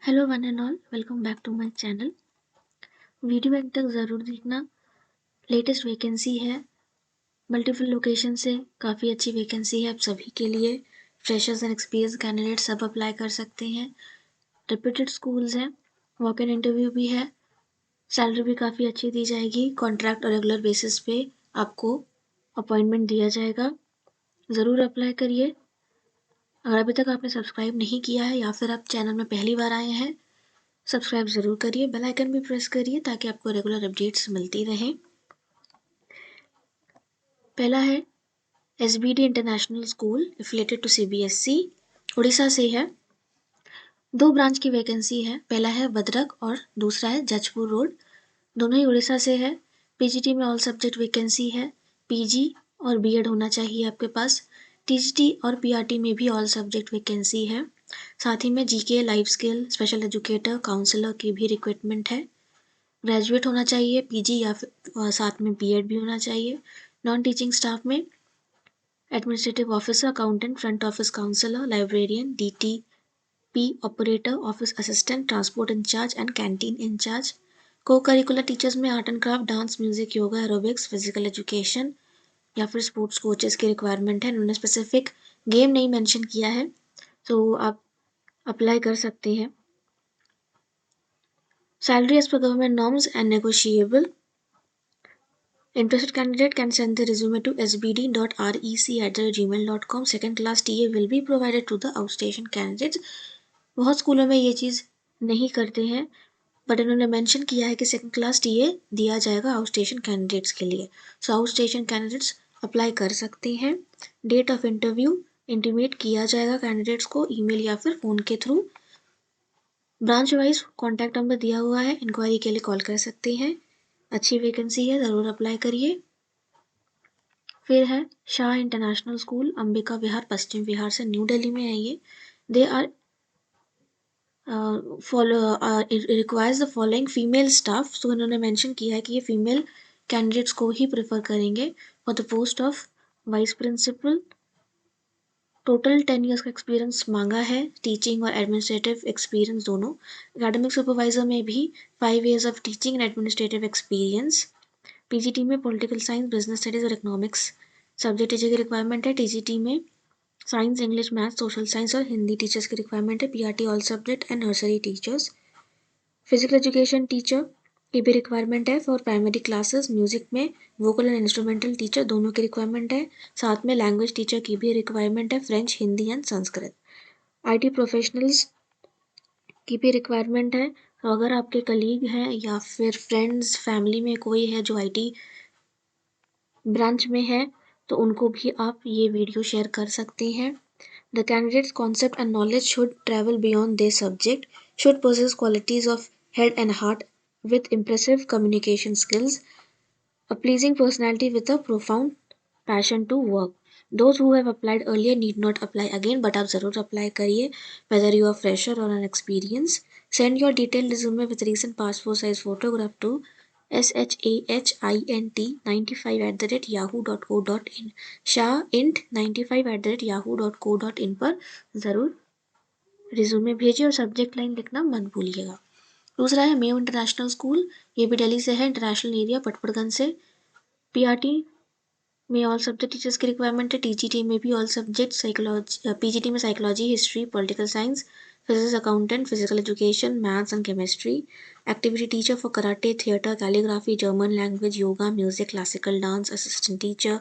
Hello one and all, welcome back to my channel. Video end तक ज़रूर देखना। Latest vacancy है, multiple location से काफ़ी अच्छी वैकेंसी है आप सभी के लिए। फ्रेशर्स एंड एक्सपीरियंस कैंडिडेट सब अप्लाई कर सकते हैं। रेप्यूटेड स्कूल्स हैं, वॉक इन इंटरव्यू भी है, सैलरी भी काफ़ी अच्छी दी जाएगी। कॉन्ट्रैक्ट और रेगुलर बेसिस पे आपको अपॉइंटमेंट दिया जाएगा। ज़रूर अप्लाई करिए। अगर अभी तक आपने सब्सक्राइब नहीं किया है या फिर आप चैनल में पहली बार आए हैं, सब्सक्राइब ज़रूर करिए, बेल आइकन भी प्रेस करिए ताकि आपको रेगुलर अपडेट्स मिलती रहें। पहला है SBD international school affiliated to CBSE, Orissa से है। 2 ब्रांच की वैकेंसी है, पहला है भद्रक और दूसरा है जजपुर रोड। दोनों ही उड़ीसा से है। PGT में ऑल सब्जेक्ट वैकेंसी है। PG और BEd होना चाहिए आपके पास। TGT और PRT में भी ऑल सब्जेक्ट वैकेंसी है। साथ ही में GK, life skill, special educator, counsellor की भी रिक्वायरमेंट है। ग्रेजुएट होना चाहिए, PG या फिर साथ में BEd भी होना चाहिए। नॉन टीचिंग स्टाफ में administrative officer, accountant, front office counsellor, librarian, DTP operator, office assistant, transport incharge and canteen incharge. Co-curricular teachers में art and craft, dance, music, yoga, aerobics, physical education या फिर sports coaches की requirement है। उन्होंने specific game नहीं mention किया है, तो आप अप्लाई कर सकते हैं। सैलरी एज पर government norms and negotiable. Interested candidate can send the resume to sbd.rec@gmail.com. Second class TA will be provided to the outstation candidates. बहुत स्कूलों में ये चीज़ नहीं करते हैं, बट इन्होंने मेंशन किया है कि सेकंड क्लास TA दिया जाएगा आउटस्टेशन कैंडिडेट्स के लिए। सो आउटस्टेशन कैंडिडेट्स अप्लाई कर सकते हैं। डेट ऑफ इंटरव्यू इंटीमेट किया जाएगा कैंडिडेट्स को ईमेल या फिर फ़ोन के through. Branch wise contact number दिया हुआ है, इंक्वायरी के लिए कॉल कर सकते हैं। अच्छी वैकेंसी है, ज़रूर अप्लाई करिए। फिर है शाह इंटरनेशनल स्कूल, अंबिका विहार, पश्चिम विहार से, न्यू दिल्ली में है ये। They are follow requires the following female staff. तो उन्होंने मेंशन किया है कि ये फीमेल कैंडिडेट्स को ही प्रेफर करेंगे for the post of vice principal. Total 10 years का एक्सपीरियंस मांगा है, टीचिंग और एडमिनिस्ट्रेटिव एक्सपीरियंस दोनों। एकेडमिक सुपरवाइजर में भी 5 years of teaching and administrative experience. PGT में पॉलिटिकल साइंस, बिजनेस स्टडीज और इकोनॉमिक्स सब्जेक्ट टीचर की रिक्वायरमेंट है। TGT में science, English, maths, social science और हिंदी टीचर्स की रिक्वायरमेंट है। PRT all subject and nursery teachers. Physical education teacher की भी रिक्वायरमेंट है फॉर प्राइमरी क्लासेस। म्यूजिक में वोकल एंड इंस्ट्रूमेंटल टीचर दोनों की रिक्वायरमेंट है। साथ में लैंग्वेज टीचर की भी रिक्वायरमेंट है, French, Hindi and Sanskrit. IT professionals की भी रिक्वायरमेंट है। तो अगर आपके कलीग हैं या फिर फ्रेंड्स, फैमिली में कोई है जो IT ब्रांच में है, तो उनको भी आप ये वीडियो शेयर कर सकते हैं। The candidates concept and knowledge should travel beyond their subject, should possess qualities of head and heart with impressive communication skills, a pleasing personality with a profound passion to work. Those who have applied earlier need not apply again, but आप ज़रूर apply करिए, whether you are fresher or an experience. Send your detailed resume with recent passport size photograph to shahint95@yahoo.co.in, shahint95@yahoo.co.in पर ज़रूर resume भेजिए और subject line लिखना मत भूलिएगा। दूसरा है मेयो इंटरनेशनल स्कूल, ये भी दिल्ली से है, इंटरनेशनल एरिया पटपड़गंज से। PRT में ऑल सब्जेक्ट टीचर्स की रिक्वायरमेंट है। TGT में भी ऑल सब्जेक्ट, साइकोलॉजी, PGT में psychology, history, political science, physics, accountant, physical education, maths and chemistry. Activity teacher for karate, theatre, calligraphy, German language, yoga, music, classical dance, assistant teacher,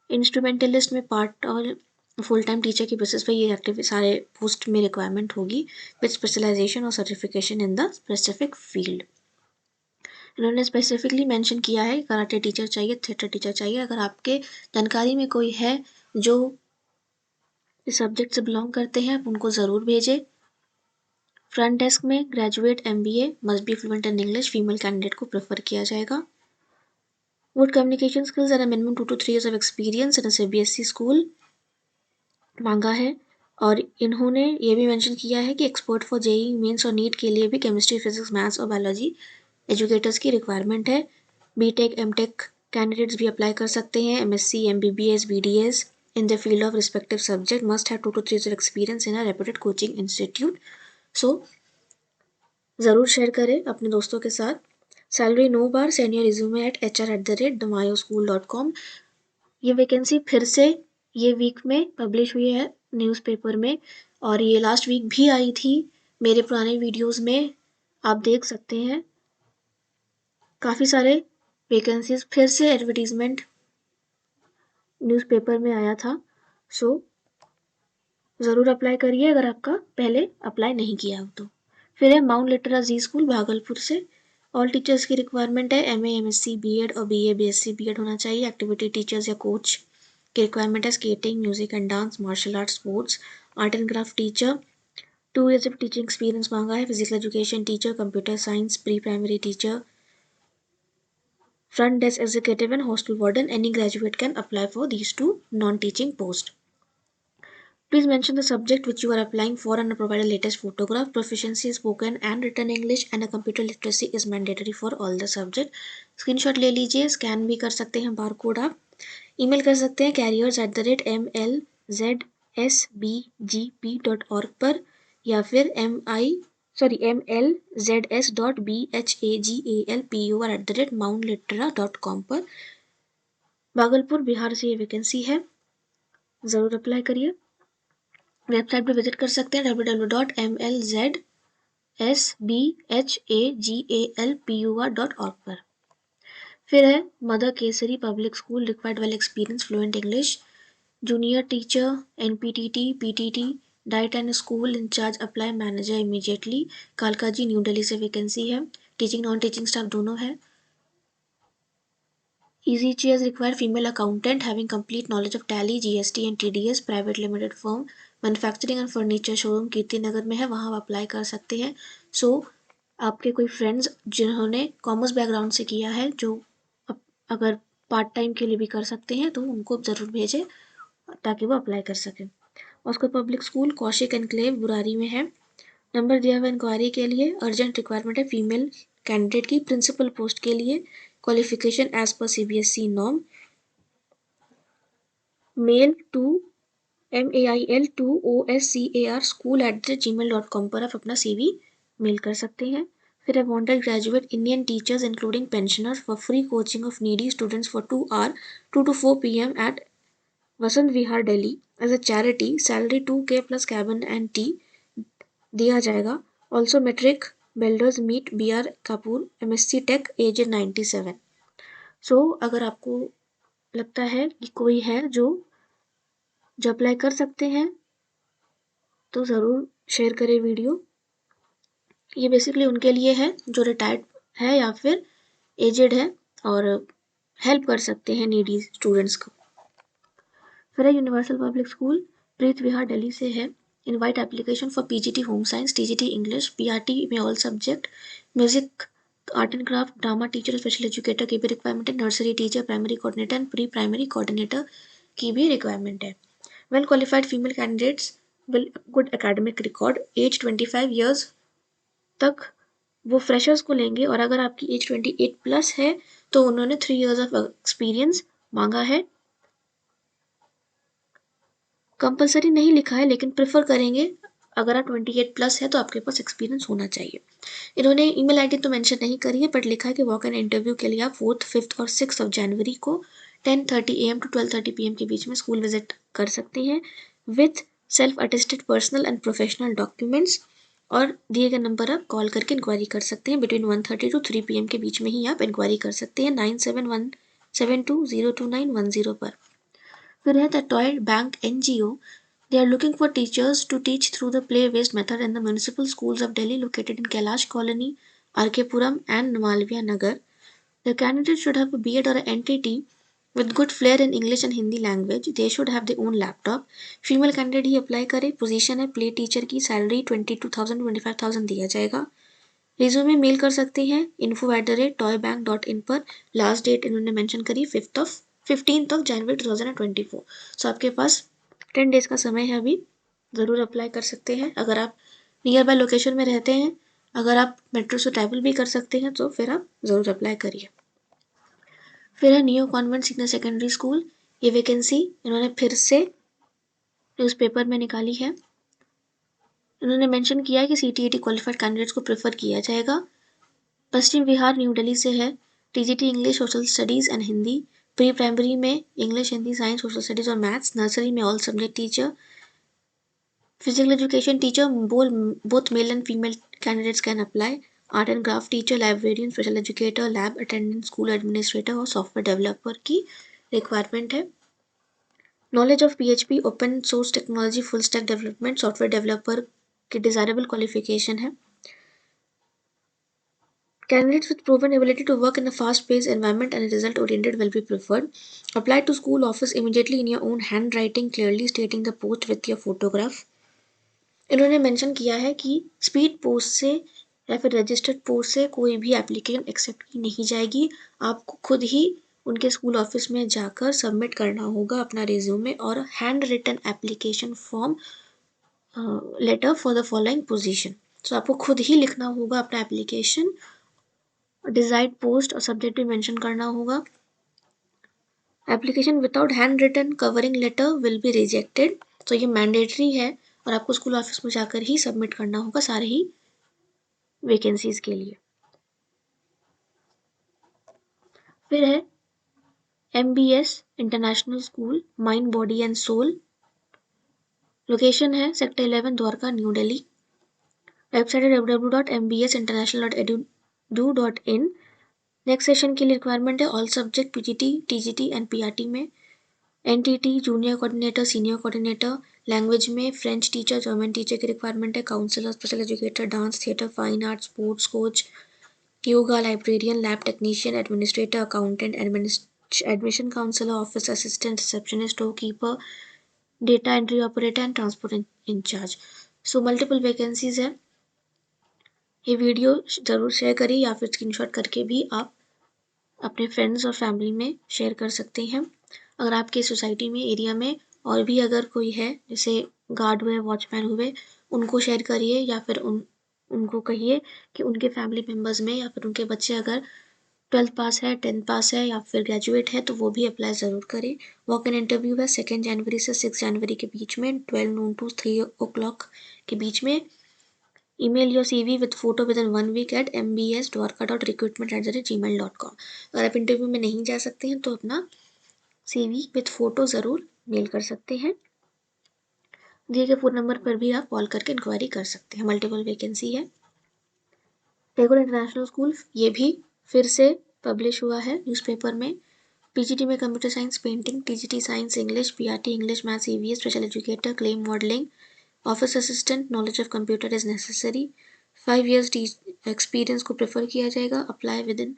instrumentalist में part और full time teacher की basis पे ये active सारे post में requirement होगी with specialisation और certification in the specific field. इन्होंने स्पेसिफिकली मेंशन किया है कराटे टीचर चाहिए, थिएटर टीचर चाहिए। अगर आपके जानकारी में कोई है जो इस सब्जेक्ट से बिलोंग करते हैं, आप उनको ज़रूर भेजें। फ्रंट डेस्क में graduate MBA must be fluent in English, female candidate को प्रेफर किया जाएगा। Good communication skills and minimum 2 to 3 years of experience in a CBSE school मांगा है। और इन्होंने ये भी मेंशन किया है कि एक्सपर्ट फॉर JEE मेंस और नीट के लिए भी केमिस्ट्री, फिजिक्स, मैथ्स और बायोलॉजी एजुकेटर्स की रिक्वायरमेंट है। BTech, MTech कैंडिडेट्स भी अप्लाई कर सकते हैं। MSc, MBBS, BDS in the field of respective subject must have 2 to 3 years of experience in a reputed coaching institute. So ज़रूर share करें अपने दोस्तों के साथ। Salary no bar, send your resume at hr@themayoschool.com। ये वैकेंसी फिर से ये वीक में पब्लिश हुई है न्यूज़पेपर में, और ये लास्ट वीक भी आई थी। मेरे पुराने वीडियोज़ में आप देख सकते हैं, काफ़ी सारे वैकेंसीज फिर से एडवर्टीजमेंट न्यूज़पेपर में आया था। सो ज़रूर अप्लाई करिए अगर आपका पहले अप्लाई नहीं किया हो तो। फिर है माउंट लिटरा जी स्कूल भागलपुर से। ऑल टीचर्स की रिक्वायरमेंट है MA MSc BEd और BA BSc BEd होना चाहिए। एक्टिविटी टीचर्स या कोच की रिक्वायरमेंट है। Skating, music and dance, martial art, sports, art and craft teacher. 2 years of teaching experience मांगा है। Physical education teacher, computer science, pre primary teacher, front desk executive and hostel warden. Any graduate can apply for these 2 non-teaching posts. Please mention the subject which you are applying for and provide a latest photograph. Proficiency in spoken and written English and a computer literacy is mandatory for all the subject. Screenshot ले लीजिए, scan भी कर सकते हैं barcode आप। Email कर सकते हैं careers@mlzsbgp.org पर, या फिर mlzs.bhagalpur@mountlittera.com पर। भागलपुर बिहार से ये वैकेंसी है, ज़रूर अप्लाई करिए। वेबसाइट पर विजिट कर सकते हैं www.mlzsbhagalpur.org पर। फिर है Mother Kesari public school, required well experience fluent English, junior teacher, NPTT PTT, diet and school incharge apply manager immediately. Kalkaji new Delhi से वैकेंसी है। टीचिंग नॉन टीचिंग स्टाफ दोनों है। Easy chairs require female accountant having complete knowledge of Tally, GST and TDS, private limited firm, manufacturing and furniture showroom Kirti Nagar में है, वहाँ आप apply कर सकते हैं। सो आपके कोई फ्रेंड्स जिन्होंने कॉमर्स बैकग्राउंड से किया है, जो अगर पार्ट टाइम के लिए भी कर सकते हैं, तो उनको ज़रूर भेजें ताकि वो अप्लाई कर सकें। उसको public school Kaushik enclave Burari में है। नंबर दिया हुआ इंक्वायरी के लिए। अर्जेंट रिक्वायरमेंट है फीमेल कैंडिडेट की प्रिंसिपल पोस्ट के लिए। क्वालिफिकेशन एज पर CBSE norm. Mail to mail@oscar@gmail.com पर आप अपना CV मेल कर सकते हैं। फिर है wanted graduate Indian teachers including pensioner for free coaching of needy students for 2 hours 2 to 4 PM at Vasant Vihar Delhi as a charity. Salary 2K plus cabin and tea दिया जाएगा। Also metric builders meet BR Kapoor MSc tech as 97। So अगर आपको लगता है कि कोई है जो अप्लाई कर सकते हैं, तो ज़रूर शेयर करें वीडियो। ये बेसिकली उनके लिए है जो रिटायर्ड है या फिर एजेड है और हेल्प कर सकते हैं नीडी स्टूडेंट्स को। फिर है universal public school Preet Vihar Delhi से है। Invite application for PGT home science, TGT English, PRT में all subject, music, art and craft, drama teacher, special educator की भी रिक्वायरमेंट है। Nursery teacher, primary coordinator and pre primary coordinator की भी requirement है। Well qualified female candidates will good academic record, as 25 years तक वो freshers को लेंगे, और अगर आपकी एज 28 प्लस है तो उन्होंने 3 years ऑफ एक्सपीरियंस मांगा है। कंपलसरी नहीं लिखा है, लेकिन प्रेफर करेंगे अगर आप 28 प्लस है तो आपके पास एक्सपीरियंस होना चाहिए। इन्होंने ईमेल आईडी तो मेंशन नहीं करी है, बट लिखा है कि वॉक एन इंटरव्यू के लिए आप 4th 5th और 6th जनवरी को 10:30 AM to 12:30 PM के बीच में स्कूल विजिट कर सकते हैं with self attested personal and professional documents, और दिए गए नंबर आप कॉल करके इंक्वायरी कर सकते हैं। बिटवीन 1:30 to 3 PM के बीच में ही आप इंक्वायरी कर सकते हैं 9717202910 पर। फिर है the toy bank NGO. They are looking for teachers to teach through the play-based method in the municipal schools of Delhi located in Kailash Colony, RK Puram and Malviya Nagar. The candidate should have a B.Ed or an NTT with good flair in English and Hindi language. They should have their own laptop. Female candidate he apply करे। Position है play teacher की। Salary 22,000 25,000 दिया जाएगा। Resume mail कर सकते हैं info@toybank.in पर। Last date इन्होंने मेंशन करी 15th of January 2024। सो आपके पास 10 days का समय है अभी, ज़रूर अप्लाई कर सकते हैं। अगर आप नियर बाय लोकेशन में रहते हैं, अगर आप मेट्रो से ट्रैवल भी कर सकते हैं, तो फिर आप ज़रूर अप्लाई करिए। फिर है new convent senior secondary school. ये वैकेंसी इन्होंने फिर से न्यूज़पेपर में निकाली है। इन्होंने मेंशन किया है कि CTET क्वालिफाइड कैंडिडेट्स को प्रेफर किया जाएगा। पश्चिम बिहार न्यू दिल्ली से है। TGT English, social studies and Hindi. Pre primary में English, Hindi, science, social studies और मैथ्स। नर्सरी में all subject teacher. Physical education teacher, both male and female candidates can apply. Art and craft teacher, librarian, special educator, lab attendant, school administrator और software developer की requirement है। Knowledge of PHP, open source technology, full stack development, software developer की desirable qualification है। Candidates with proven ability to work in a fast-paced environment and result-oriented will be preferred. Apply to school office immediately in your own handwriting, clearly stating the post with your photograph. इन्होंने mention किया है कि speed post से या फिर registered post से कोई भी एप्लीकेशन एक्सेप्ट की नहीं जाएगी। आपको खुद ही उनके स्कूल ऑफिस में जाकर सबमिट करना होगा अपना रिज्यूमे और handwritten application form letter for the following position. तो आपको खुद ही लिखना होगा अपना एप्लीकेशन, डिजायर्ड पोस्ट और सब्जेक्ट भी मेंशन करना होगा। Application without handwritten covering letter will be rejected. तो ये मैंडेटरी है और आपको स्कूल ऑफिस में जाकर ही सबमिट करना होगा सारे ही वैकेंसीज के लिए। फिर है MBS international school, mind body and soul. Location है sector 11 Dwarka new Delhi. Website है www.mbsinternational.edu.in। नेक्स्ट सेशन के लिए रिक्वायरमेंट है all subject PGT, TGT and PRT में। NTT junior coordinator, senior coordinator. Language में फ्रेंच टीचर, जर्मन टीचर की requirement है। Counsellor, special educator, dance, theatre, fine art, sports coach, yoga, librarian, lab technician, administrator, accountant, admission counsellor, office assistant, receptionist, store keeper, data entry operator and transport incharge. So multiple vacancies है। ये video ज़रूर share करिए या फिर screenshot करके भी आप अपने फ्रेंड्स और फैमिली में शेयर कर सकते हैं। अगर आपके सोसाइटी में, एरिया में और भी अगर कोई है जैसे गार्ड हुए, वॉचमैन हुए, उनको शेयर करिए या फिर उनको कहिए कि उनके फैमिली मेम्बर्स में या फिर उनके बच्चे अगर 12th पास है, 10th पास है या फिर ग्रेजुएट है तो वो भी अप्लाई ज़रूर करें। वॉक इन इंटरव्यू है 2 जनवरी से 6 जनवरी के बीच में 12 noon to 3 o'clock के बीच में। Email your CV with photo with in 1 week at mbsdwarka.recruitment@gmail.com। अगर आप इंटरव्यू में नहीं जा सकते हैं तो अपना CV विद फोटो ज़रूर मेल कर सकते हैं। दिए गए फ़ोन नंबर पर भी आप कॉल करके इंक्वायरी कर सकते हैं। मल्टीपल वैकेंसी है। टैगोर इंटरनेशनल स्कूल ये भी फिर से पब्लिश हुआ है न्यूज़पेपर में। PGT में computer science, painting, TGT science, English, PRT English, maths, EVS, special educator, clay modelling, office assistant, knowledge of computer is necessary. 5 years experience को प्रेफर किया जाएगा। Apply within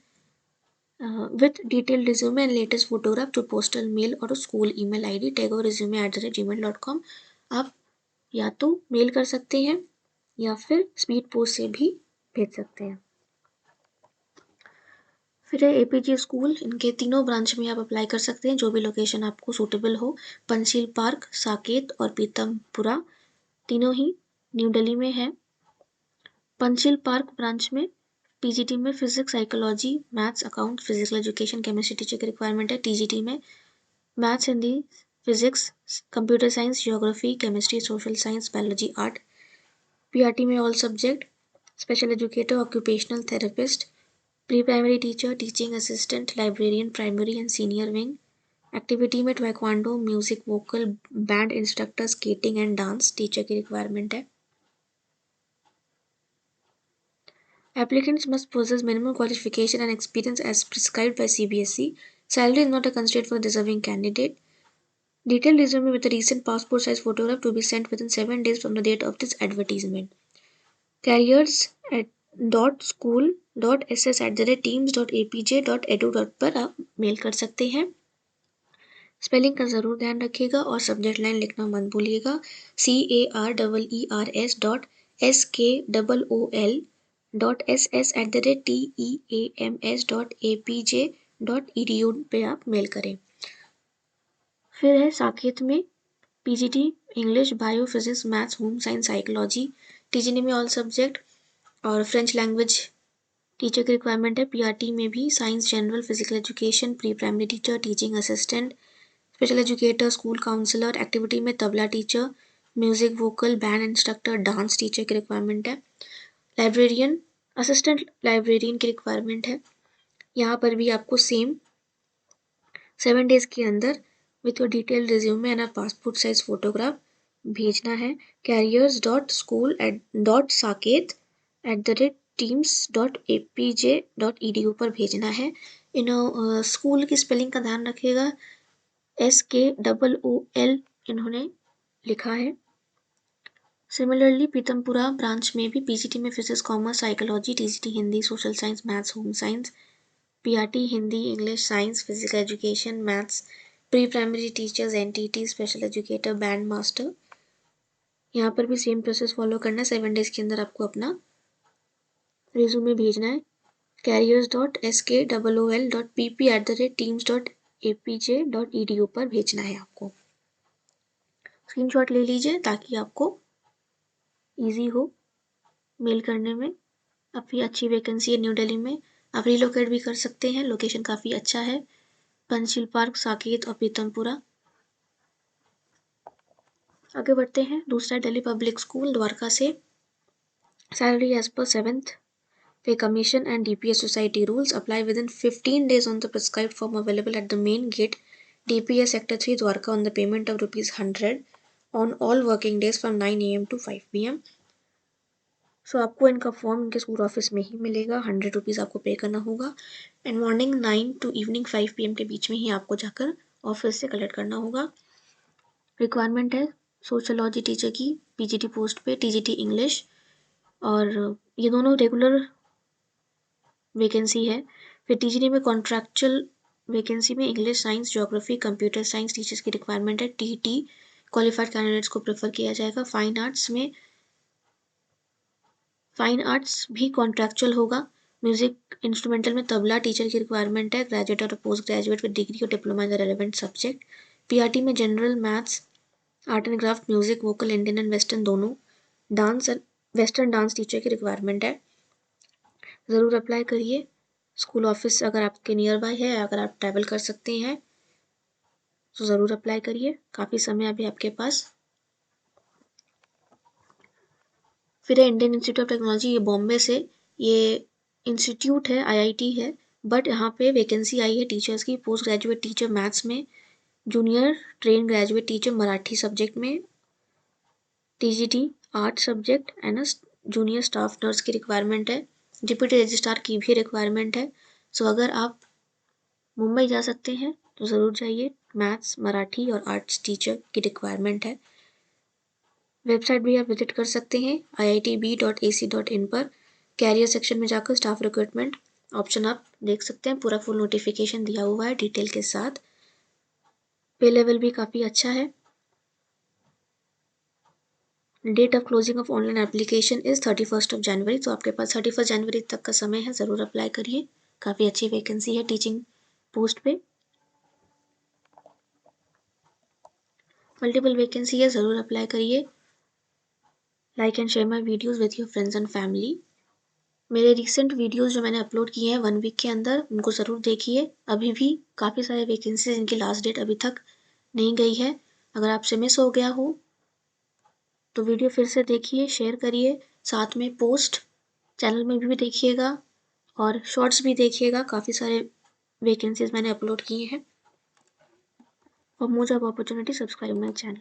with detail resume and latest photograph to postal mail और school email ID tagore@gmail.com। आप या तो mail कर सकते हैं या फिर स्पीड पोस्ट से भी भेज सकते हैं। फिर है APG स्कूल, इनके तीनों ब्रांच में आप अप्लाई कर सकते हैं जो भी लोकेशन आपको सूटेबल हो। पंचशील पार्क, साकेत और पीतमपुरा, तीनों ही न्यू दिल्ली में है। पंचशील पार्क ब्रांच में PGT में physics, psychology, maths, account, physical education, chemistry teacher की रिक्वायरमेंट है। TGT में maths, Hindi, physics, computer science, geography, chemistry, social science, biology, art. PRT में all subject, special educator, occupational therapist, pre primary teacher, teaching assistant, librarian, primary and senior wing. Activity में taekwondo, music, vocal, band instructor, skating and dance teacher की requirement है। Applicants must possess minimum qualification and experience as prescribed by CBSE. Salary is not a constraint for deserving candidate. Detailed resume with a recent passport size photograph to be sent within 7 days from the date of this advertisement. Careers at .school.ss@teams.apj.edu. पर आप mail कर सकते हैं। Spelling का ज़रूर ध्यान रखिएगा और सब्जेक्ट लाइन लिखना मत भूलिएगा। careers.teams.apj.edu पे आप मेल करें। फिर है साकेत में PGT English, bio, physics, maths, home science, psychology. TGT में ऑल सब्जेक्ट और फ्रेंच लैंग्वेज टीचर की रिक्वायरमेंट है। PRT में भी science, general, physical education, pre primary teacher, teaching assistant, special educator, school counsellor. Activity में tabla teacher, music vocal band instructor dance teacher की requirement है। Librarian assistant librarian की requirement है। यहाँ पर भी आपको सेम 7 डेज के अंदर with your detail resume and a passport size photograph भेजना है। careers.school@teams.apj.edu पर भेजना है। इन स्कूल की स्पेलिंग का ध्यान रखिएगा, SKOOL इन्होंने लिखा है। सिमिलरली पीतमपुरा ब्रांच में भी PGT में physics commerce psychology, TGT Hindi social science maths home science, PRT Hindi English science physical education maths, pre primary teachers NTT special educator band master. यहाँ पर भी सेम प्रोसेस फॉलो करना है। 7 डेज के अंदर आपको अपना रिज्यूमे भेजना है। careers.skool.pp@teams.apj.edu पर भेजना है आपको। स्क्रीनशॉट ले लीजिए ताकि आपको इजी हो मेल करने में। काफ़ी अच्छी वैकेंसी है न्यू दिल्ली में, आप रिलोकेट भी कर सकते हैं, लोकेशन काफ़ी अच्छा है। पंचशील पार्क, साकेत और पीतमपुरा। आगे बढ़ते हैं। दूसरा दिल्ली पब्लिक स्कूल द्वारका से। सैलरी एज पर 7th pay commission and DPS society rules apply within 15 days on the prescribed form available at the main gate DPS sector 3 Dwarka on the payment of ₹100 on all working days from 9 AM to 5 PM। So आपको इनका form इनके school office में ही मिलेगा। ₹100 आपको पे करना होगा and morning 9 to evening 5 PM के बीच में ही आपको जाकर ऑफिस से कलेक्ट करना होगा। रिक्वायरमेंट है सोशोलॉजी टीचर की PGT पोस्ट पे, TGT इंग्लिश, और ये दोनों रेगुलर वैकेंसी है। फिर TGT में कॉन्ट्रैक्चुअल वैकेंसी में English science geography computer science teachers की रिक्वायरमेंट है। TT क्वालिफाइड कैंडिडेट्स को प्रेफर किया जाएगा। फाइन आर्ट्स भी कॉन्ट्रैक्चुअल होगा। म्यूजिक इंस्ट्रूमेंटल में तबला टीचर की रिक्वायरमेंट है, ग्रेजुएट और पोस्ट ग्रेजुएट विद डिग्री और diploma in the relevant subject. PRT में general maths art and craft music vocal Indian and western दोनों, dance and western dance teacher की requirement है। ज़रूर अप्लाई करिए। स्कूल ऑफिस अगर आपके नियर बाय है, अगर आप ट्रैवल कर सकते हैं तो ज़रूर अप्लाई करिए, काफ़ी समय अभी आपके पास। फिर है इंडियन इंस्टीट्यूट ऑफ टेक्नोलॉजी, ये बॉम्बे से। ये इंस्टीट्यूट है, IIT है, बट यहाँ पे वैकेंसी आई है टीचर्स की। पोस्ट ग्रेजुएट टीचर मैथ्स में, junior train graduate teacher Marathi subject में, TGT art subject and junior staff nurse की रिक्वायरमेंट है। डिप्यूटी रजिस्ट्रार की भी रिक्वायरमेंट है। सो अगर आप मुंबई जा सकते हैं तो ज़रूर जाइए। मैथ्स मराठी और आर्ट्स टीचर की रिक्वायरमेंट है। वेबसाइट भी आप विजिट कर सकते हैं iitb.ac.in पर। कैरियर सेक्शन में जाकर स्टाफ रिक्रूटमेंट ऑप्शन आप देख सकते हैं। पूरा फुल नोटिफिकेशन दिया हुआ है डिटेल के साथ। पे लेवल भी काफ़ी अच्छा है। Date of closing of online application is 31 January. तो आपके पास 31 जनवरी तक का समय है, ज़रूर अप्लाई करिए। काफ़ी अच्छी वैकेंसी है टीचिंग पोस्ट पे। मल्टीपल वैकेंसी है, ज़रूर अप्लाई करिए। Like and share my videos with your friends and family. मेरे रिसेंट वीडियोज़ जो मैंने अपलोड किए हैं 1 वीक के अंदर, उनको ज़रूर देखिए। अभी भी काफ़ी सारे वैकेंसीज जिनकी लास्ट डेट अभी तक नहीं गई है। अगर आपसे मिस हो गया हो तो वीडियो फिर से देखिए, शेयर करिए, साथ में पोस्ट चैनल में भी देखिएगा और शॉर्ट्स भी देखिएगा। काफ़ी सारे वैकेंसीज मैंने अपलोड किए हैं। For more job opportunity subscribe my channel.